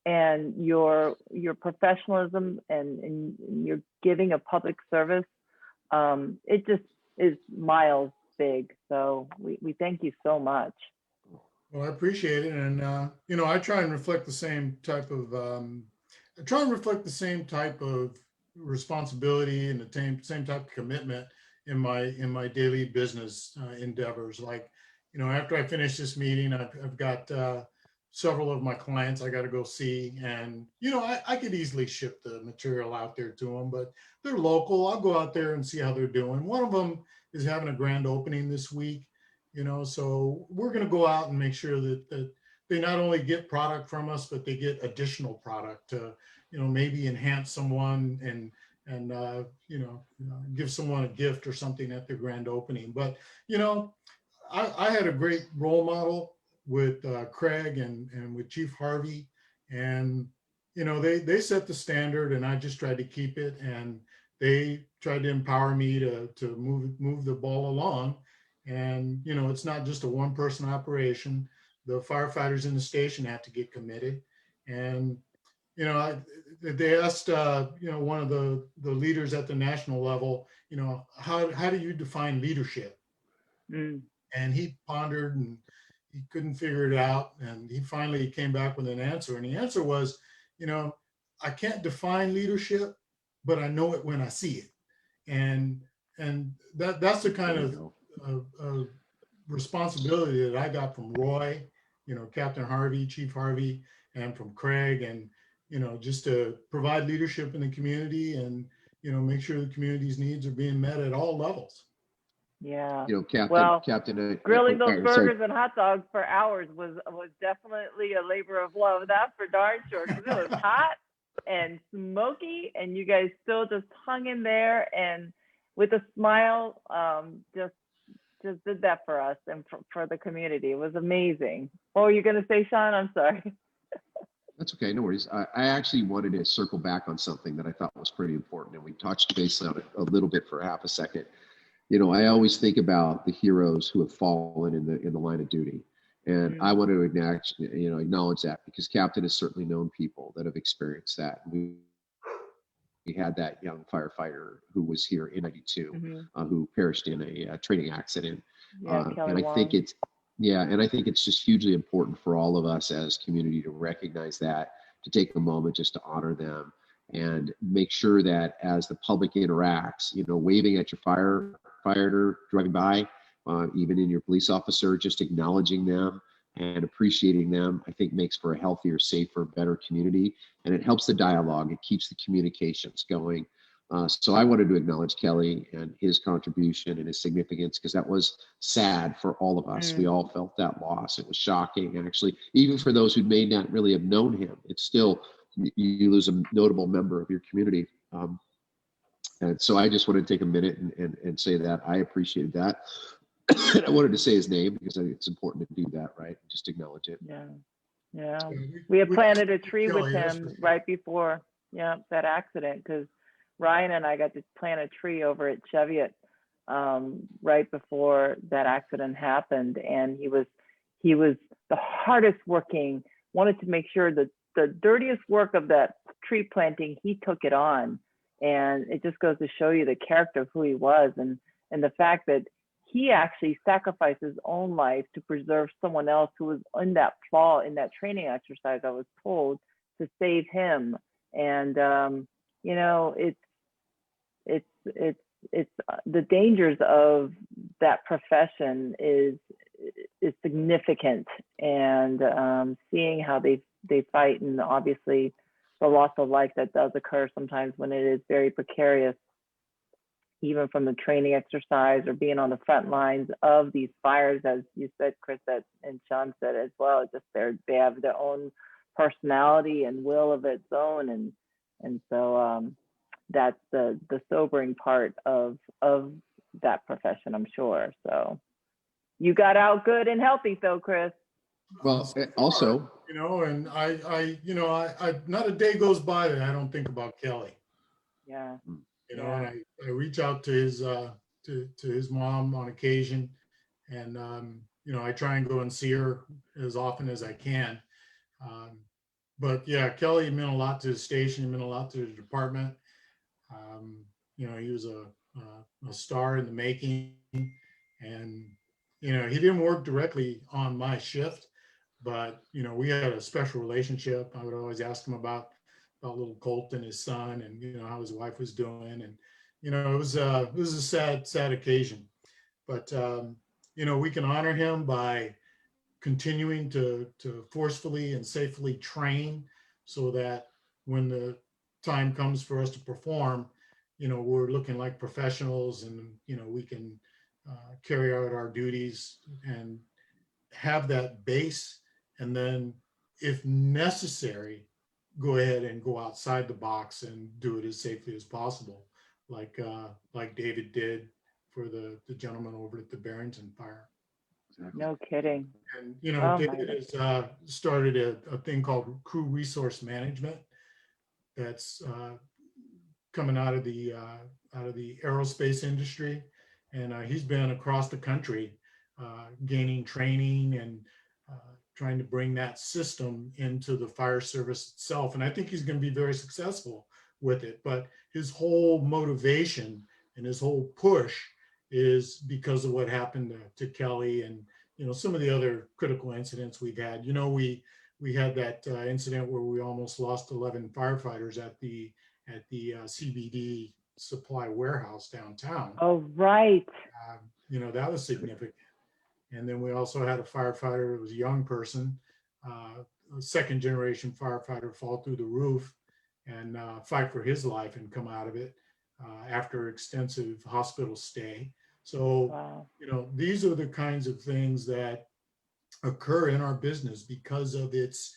and your professionalism and your giving of public service. It just is miles big. So we thank you so much.
Well, I appreciate it. And, I try and reflect the same type of, responsibility and the same type of commitment in my daily business endeavors. Like, after I finish this meeting, I've got several of my clients I got to go see, and I could easily ship the material out there to them, but they're local. I'll go out there and see how they're doing. One of them is having a grand opening this week, so we're going to go out and make sure that they not only get product from us, but they get additional product to maybe enhance someone and give someone a gift or something at their grand opening. But I had a great role model with Craig and with Chief Harvey, and they set the standard, and I just tried to keep it, and they tried to empower me to move the ball along. And it's not just a one-person operation. The firefighters in the station have to get committed. And they asked one of the leaders at the national level, how do you define leadership?
Mm.
And he pondered and he couldn't figure it out. And he finally came back with an answer. And the answer was, I can't define leadership, but I know it when I see it. And that's the kind of responsibility that I got from Roy Captain Harvey, Chief Harvey, and from Craig, and, just to provide leadership in the community and, make sure the community's needs are being met at all levels.
Yeah.
Captain,
grilling those
sorry.
burgers and hot dogs for hours was definitely a labor of love. That's for darn sure, because it was hot and smoky, and you guys still just hung in there and with a smile, just did that for us and for the community. It was amazing. What were you going to say, Sean? I'm sorry.
That's okay, no worries. I actually wanted to circle back on something that I thought was pretty important, and we touched base on it a little bit for half a second. I always think about the heroes who have fallen in the line of duty, and I want to acknowledge that, because Captain has certainly known people that have experienced that. We had that young firefighter who was here in '92, who perished in a training accident, and I think it's just hugely important for all of us as community to recognize that, to take a moment just to honor them, and make sure that as the public interacts, waving at your firefighter driving by, even in your police officer, just acknowledging them and appreciating them, I think makes for a healthier, safer, better community. And it helps the dialogue. It keeps the communications going. So I wanted to acknowledge Kelly and his contribution and his significance, because that was sad for all of us. We all felt that loss. It was shocking, actually, even for those who may not really have known him. It's still, you lose a notable member of your community. And so I just wanted to take a minute and say that I appreciated that. And I wanted to say his name because I think it's important to do that, right? Just acknowledge it.
Yeah. We had planted a tree with him right before, that accident, because Ryan and I got to plant a tree over at Cheviot right before that accident happened. And he was the hardest working, wanted to make sure that the dirtiest work of that tree planting, he took it on. And it just goes to show you the character of who he was, and the fact that he actually sacrificed his own life to preserve someone else who was in that fall in that training exercise, I was told, to save him. And it's the dangers of that profession is significant, and seeing how they fight, and obviously the loss of life that does occur sometimes when it is very precarious, even from the training exercise or being on the front lines of these fires, as you said, Chris, and Sean said as well. Just they have their own personality and will of its own, and so that's the sobering part of that profession, I'm sure. So you got out good and healthy, though, Chris.
Well, also,
and I not a day goes by that I don't think about Kelly.
Yeah.
And I reach out to his to his mom on occasion, and I try and go and see her as often as I can. But yeah, Kelly meant a lot to the station, meant a lot to the department. He was a star in the making, and he didn't work directly on my shift, but we had a special relationship. I would always ask him about little Colton, his son, and how his wife was doing, and it was a sad occasion, but we can honor him by continuing to forcefully and safely train, so that when the time comes for us to perform, we're looking like professionals, and we can carry out our duties and have that base, and then if necessary, go ahead and go outside the box and do it as safely as possible, like David did for the gentleman over at the Barrington fire.
No kidding.
And David has started a thing called crew resource management that's coming out of the aerospace industry, and he's been across the country gaining training and trying to bring that system into the fire service itself. And I think he's going to be very successful with it. But his whole motivation and his whole push is because of what happened to Kelly, and some of the other critical incidents we've had. We had that incident where we almost lost 11 firefighters at the CBD supply warehouse downtown.
Oh, right.
That was significant. And then we also had a firefighter that was a young person, a second generation firefighter, fall through the roof and fight for his life and come out of it after extensive hospital stay. So,
Wow.
these are the kinds of things that occur in our business because of it's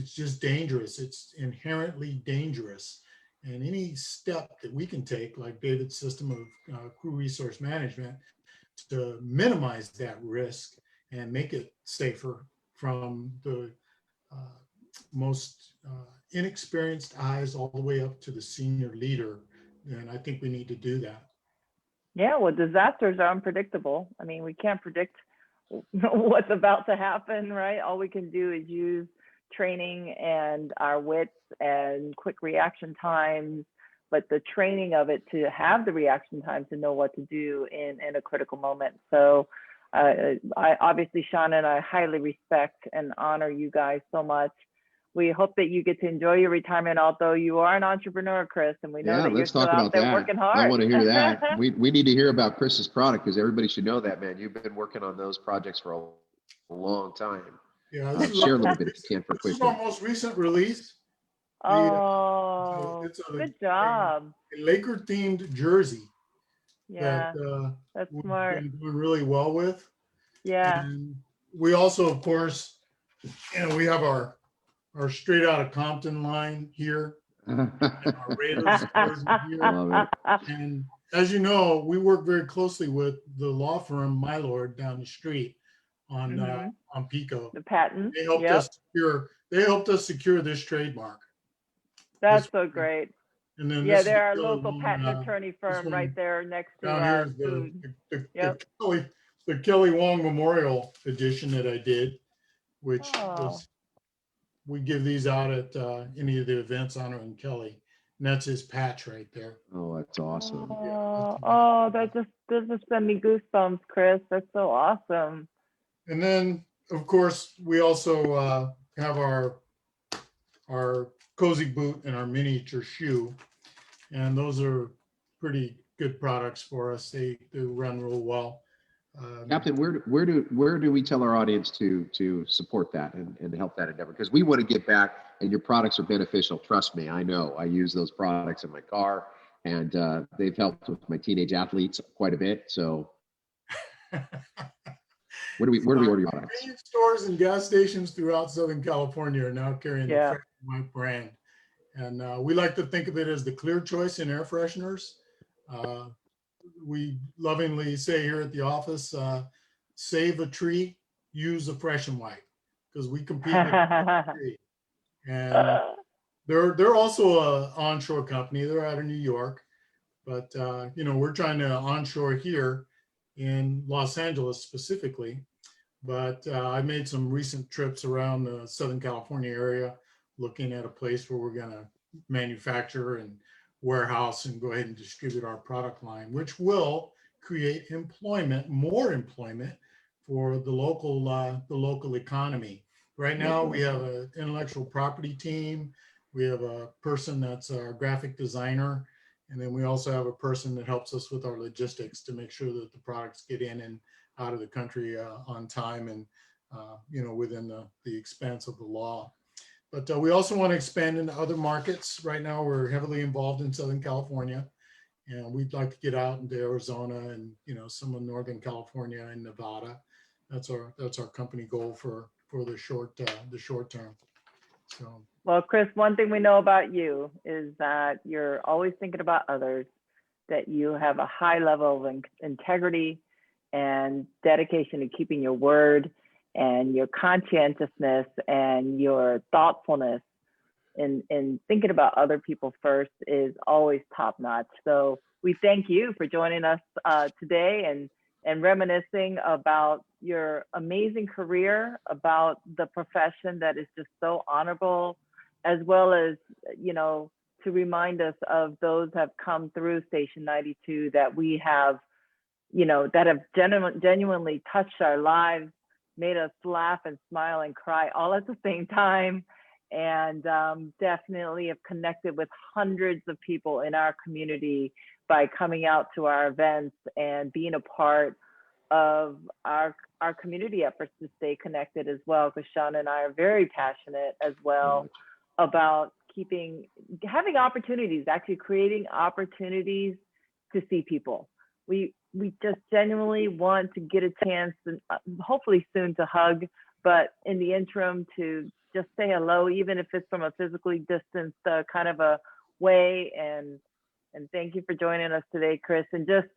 just dangerous. It's inherently dangerous. And any step that we can take, like David's system of crew resource management, to minimize that risk and make it safer from the uh, most inexperienced eyes all the way up to the senior leader, then I think we need to do that.
Yeah, well, disasters are unpredictable. I mean, we can't predict what's about to happen, right? All we can do is use training and our wits and quick reaction times, but the training of it to have the reaction time to know what to do in a critical moment. So I obviously, Sean and I highly respect and honor you guys so much. We hope that you get to enjoy your retirement, although you are an entrepreneur, Chris, and we know
Yeah,
that you're
let's
still
talk
out
about
there
that.
working hard.
I want to hear that. We need to hear about Chris's product because everybody should know that, man. You've been working on those projects for a long time.
Yeah,
Share a little bit if you can for
this is
quick.
our most recent release.
Oh,
It's
good job.
a Laker themed jersey
Yeah,
that
that's
we've
smart.
been doing really well with.
Yeah.
And we also, of course, we have our straight out of Compton line here, and our Raiders jersey here.
Love it.
And as you know, we work very closely with the law firm Mylord down the street on Pico.
The patent.
They helped us secure this trademark.
That's so great.
And then
Yeah,
this is
they're our local patent attorney firm
one
right there next to
down here is
food.
the Kelly Wong Memorial Edition that I did, which was, we give these out at any of the events honoring Kelly. And that's his patch right there.
Oh, that's awesome.
That just sent me goosebumps, Chris. That's so awesome.
And then, of course, we also have our cozy boot and our miniature shoe. And those are pretty good products for us. They run real well.
Captain, where do we tell our audience to support that and help that endeavor? Because we want to get back, and your products are beneficial. Trust me, I know. I use those products in my car, and they've helped with my teenage athletes quite a bit. So, where do we order your products?
Convenience stores and gas stations throughout Southern California are now carrying the Fresh White brand, and we like to think of it as the clear choice in air fresheners. We lovingly say here at the office, save a tree, use a Fresh and White, because we compete with the tree. And they're also an onshore company. They're out of New York, but we're trying to onshore here in Los Angeles specifically. But I made some recent trips around the Southern California area, looking at a place where we're going to manufacture and warehouse and go ahead and distribute our product line, which will create more employment for the local economy. Right now, we have an intellectual property team. We have a person that's our graphic designer. And then we also have a person that helps us with our logistics to make sure that the products get in and out of the country on time and, within the expanse of the law. But we also want to expand into other markets. Right now, we're heavily involved in Southern California, and we'd like to get out into Arizona and some of Northern California and Nevada. That's our company goal for the short term. So.
Well, Chris, one thing we know about you is that you're always thinking about others, that you have a high level of integrity and dedication to keeping your word, and your conscientiousness and your thoughtfulness in thinking about other people first is always top notch. So we thank you for joining us today and reminiscing about your amazing career, about the profession that is just so honorable, as well as, to remind us of those who have come through Station 92 that we have, that have genuinely touched our lives, made us laugh and smile and cry all at the same time, and definitely have connected with hundreds of people in our community by coming out to our events and being a part of our community efforts to stay connected as well, because Sean and I are very passionate as well about having opportunities, actually creating opportunities to see people. We just genuinely want to get a chance, and hopefully soon to hug, but in the interim to just say hello, even if it's from a physically distanced kind of a way. And thank you for joining us today, Chris. And just,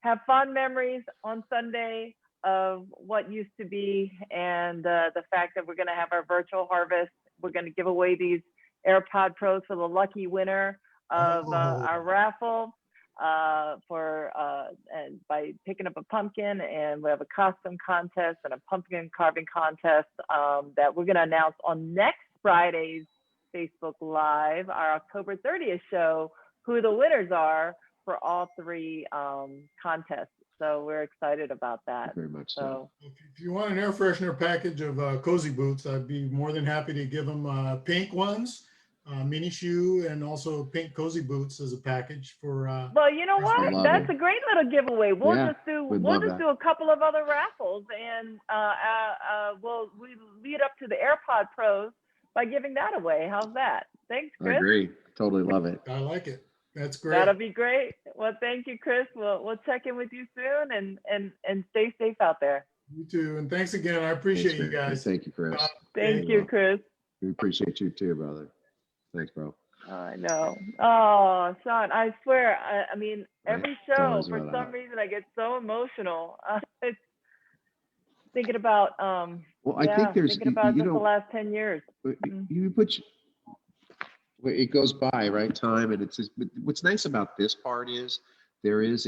have fond memories on Sunday of what used to be, and the fact that we're going to have our virtual harvest. We're going to give away these AirPod Pros for the lucky winner of our raffle and by picking up a pumpkin, and we have a costume contest and a pumpkin carving contest that we're going to announce on next Friday's Facebook Live, our October 30th show, who the winners are for all three contests. So we're excited about that.
Very much so.
If you want an air freshener package of cozy boots, I'd be more than happy to give them pink ones, mini shoe, and also pink cozy boots as a package for.
Well, you know what? That's a great little giveaway. We'll just do a couple of other raffles, and we'll lead up to the AirPod Pros by giving that away. How's that? Thanks, Chris.
I agree. Totally love it.
I like it. That's great.
That'll be great. Well, thank you, Chris. We'll check in with you soon, and stay safe out there.
You too. And thanks again. I appreciate you guys.
Thank you, Chris.
Thank you, Chris.
We appreciate you too, brother. Thanks, bro.
I know. Oh, Sean, I swear. I mean, every show, for some reason, I get so emotional. It's thinking about,
I think there's,
thinking about just the last 10 years.
It goes by, right? Time. And what's nice about this part is there is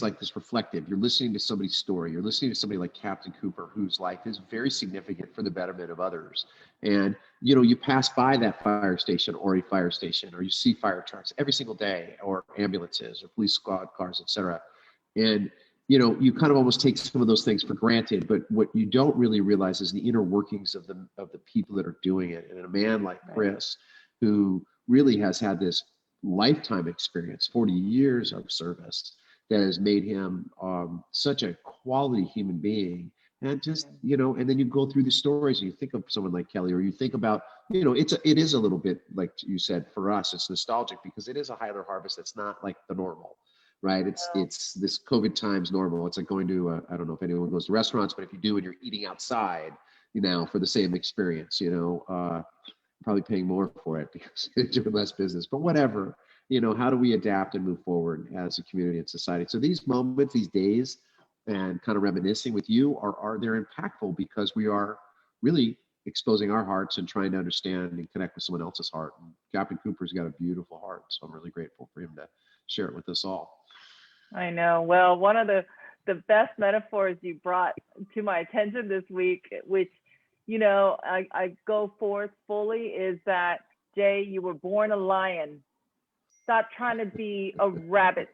like this reflective. You're listening to somebody's story. You're listening to somebody like Captain Cooper, whose life is very significant for the betterment of others. And, you pass by that fire station or a fire station, or you see fire trucks every single day, or ambulances or police squad cars, et cetera. And, you kind of almost take some of those things for granted, but what you don't really realize is the inner workings of the people that are doing it. And a man like Chris, who really has had this lifetime experience, 40 years of service, that has made him such a quality human being. And just, and then you go through the stories and you think of someone like Kelly, or you think about, it is a little bit, like you said, for us, it's nostalgic because it is a Heyler Harvest that's not like the normal, right? It's this COVID times normal. It's like going to, I don't know if anyone goes to restaurants, but if you do and you're eating outside, for the same experience, probably paying more for it because you're doing less business, but whatever. How do we adapt and move forward as a community and society? So these moments, these days, and kind of reminiscing with you they're impactful because we are really exposing our hearts and trying to understand and connect with someone else's heart. And Captain Cooper's got a beautiful heart, so I'm really grateful for him to share it with us all.
I know. Well, one of the best metaphors you brought to my attention this week, which, I go forth fully, is that, Jay, you were born a lion. Stop trying to be a rabbit.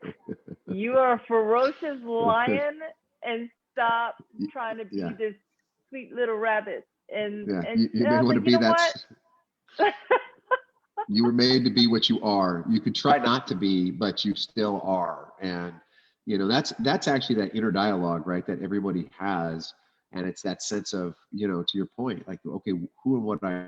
You are a ferocious lion, and stop trying to be this sweet little rabbit. And
you may want to be that. You were made to be what you are. You could try not to be, but you still are. And that's actually that inner dialogue, right? That everybody has, and it's that sense of, to your point, like, okay, who and what I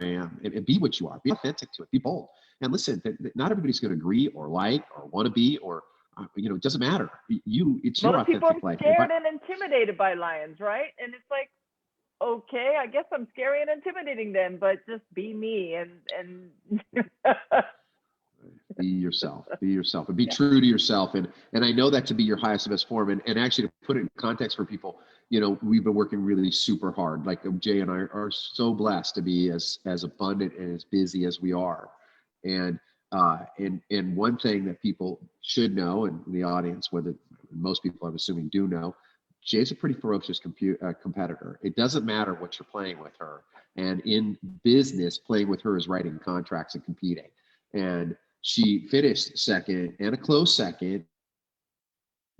am, and be what you are. Be authentic to it. Be bold. And listen, not everybody's going to agree or like or want to be, or it doesn't matter. It's your authentic life.
Most people are scared and intimidated by lions, right? And it's like, okay, I guess I'm scary and intimidating them, but just be me and
be yourself, and be true to yourself. And I know that to be your highest and best form. And actually, to put it in context for people, we've been working really super hard. Like Jay and I are so blessed to be as abundant and as busy as we are. And one thing that people should know, and the audience, whether most people I'm assuming do know, Jay's a pretty ferocious competitor. It doesn't matter what you're playing with her. And in business, playing with her is writing contracts and competing. And she finished second, and a close second,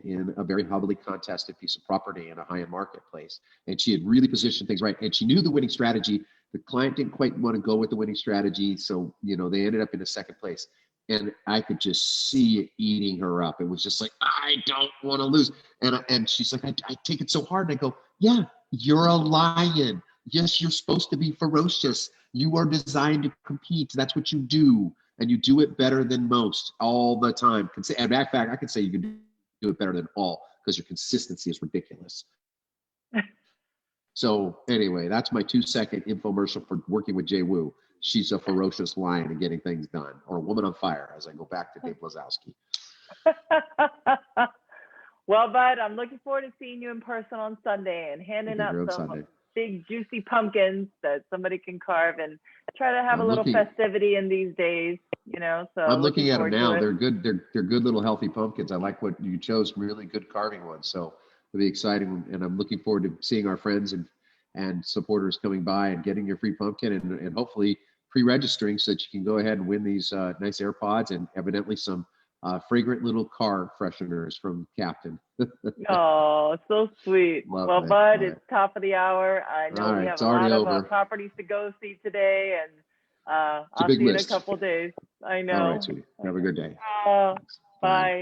in a very heavily contested piece of property in a high-end marketplace. And she had really positioned things right. And she knew the winning strategy. The client didn't quite want to go with the winning strategy. So, they ended up in the second place. and I could just see it eating her up. It was just like, I don't want to lose. And she's like, I take it so hard. And I go, yeah, you're a lion. Yes, you're supposed to be ferocious. You are designed to compete. That's what you do. And you do it better than most all the time. And in fact, I could say you can do it better than all because your consistency is ridiculous. So anyway, that's my 2-second infomercial for working with Jay Wu. She's a ferocious lion and getting things done, or a woman on fire, as I go back to Dave Blazowski.
Well, Bud, I'm looking forward to seeing you in person on Sunday and handing out some big juicy pumpkins that somebody can carve and try to have a little festivity in these days, you know. So
I'm looking at them now. They're good. They're good little healthy pumpkins. I like what you chose. Really good carving ones. So it'll be exciting, and I'm looking forward to seeing our friends and supporters coming by and getting your free pumpkin and hopefully pre-registering so that you can go ahead and win these nice AirPods and evidently some fragrant little car fresheners from Captain.
Oh, so sweet. Well, Bud, it's top of the hour. I know we have a lot of properties to go see today, and I'll see you in a couple of days. I know.
All right, sweetie. Have a good day.
Bye.